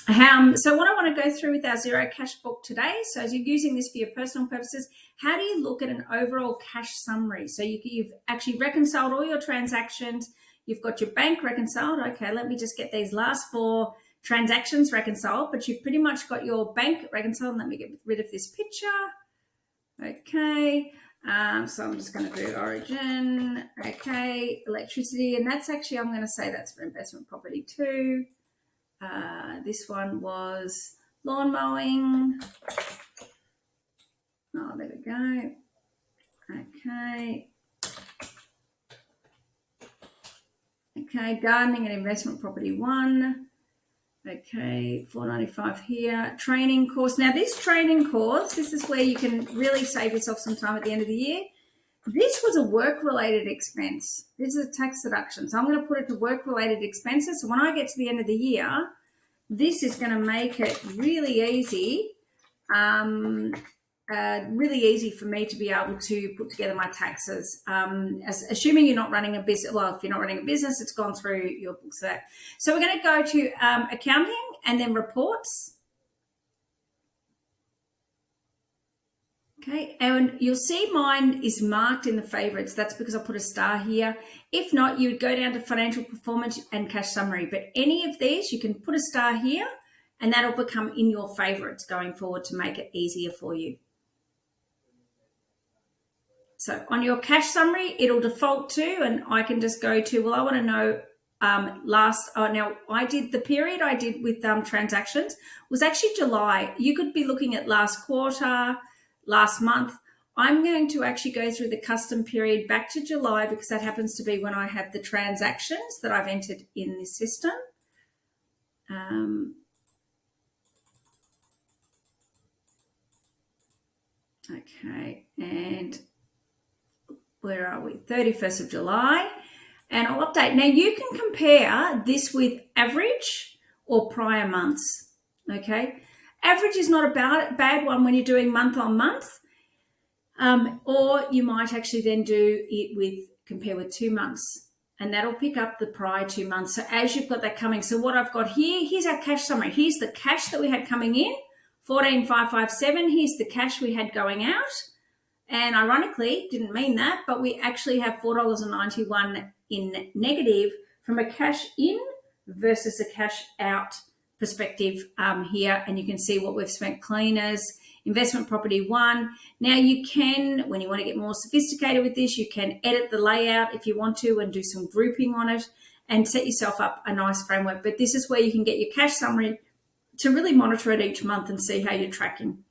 So what I want to go through with our Xero Cashbook today, so as you're using this for your personal purposes, how do you look at an overall cash summary? So you've actually reconciled all your transactions. You've got your bank reconciled. Okay, let me just get these last 4 transactions reconciled, but you've pretty much got your bank reconciled. Let me get rid of this picture. Okay, so I'm just going to do origin. Okay, electricity, and that's actually, I'm going to say that's for investment property too. This one was lawn mowing. Oh, there we go. Okay. Okay, gardening and investment property 1. Okay, $4.95 here. Training course. Now, this training course, this is where you can really save yourself some time at the end of the year. This was a work-related expense. This is a tax deduction. So I'm going to put it to work-related expenses. So when I get to the end of the year, this is going to make it really easy, really easy for me to be able to put together my taxes. Assuming you're not running a business, well, if you're not running a business, it's gone through your books. So we're going to go to accounting and then reports. Okay, and you'll see mine is marked in the favorites. That's because I put a star here. If not, you would go down to financial performance and cash summary. But any of these, you can put a star here and that'll become in your favorites going forward to make it easier for you. So on your cash summary, it'll default to, and I can just go to, well, I want to know now I did the period I did with transactions was actually July. You could be looking at last quarter, last month. I'm going to actually go through the custom period back to July because that happens to be when I have the transactions that I've entered in this system. Okay, and where are we? 31st of July. And I'll update. Now you can compare this with average or prior months. Okay. Average is not a bad one when you're doing month on month. Or you might actually then do it with compare with 2 months. And that'll pick up the prior 2 months. So as you've got that coming, so what I've got here, here's our cash summary. Here's the cash that we had coming in, 14,557. Here's the cash we had going out. And ironically, didn't mean that, but we actually have $4.91 in negative from a cash in versus a cash out perspective here. And you can see what we've spent: cleaners, investment property 1. Now you can, when you want to get more sophisticated with this, you can edit the layout if you want to and do some grouping on it and set yourself up a nice framework. But this is where you can get your cash summary to really monitor it each month and see how you're tracking.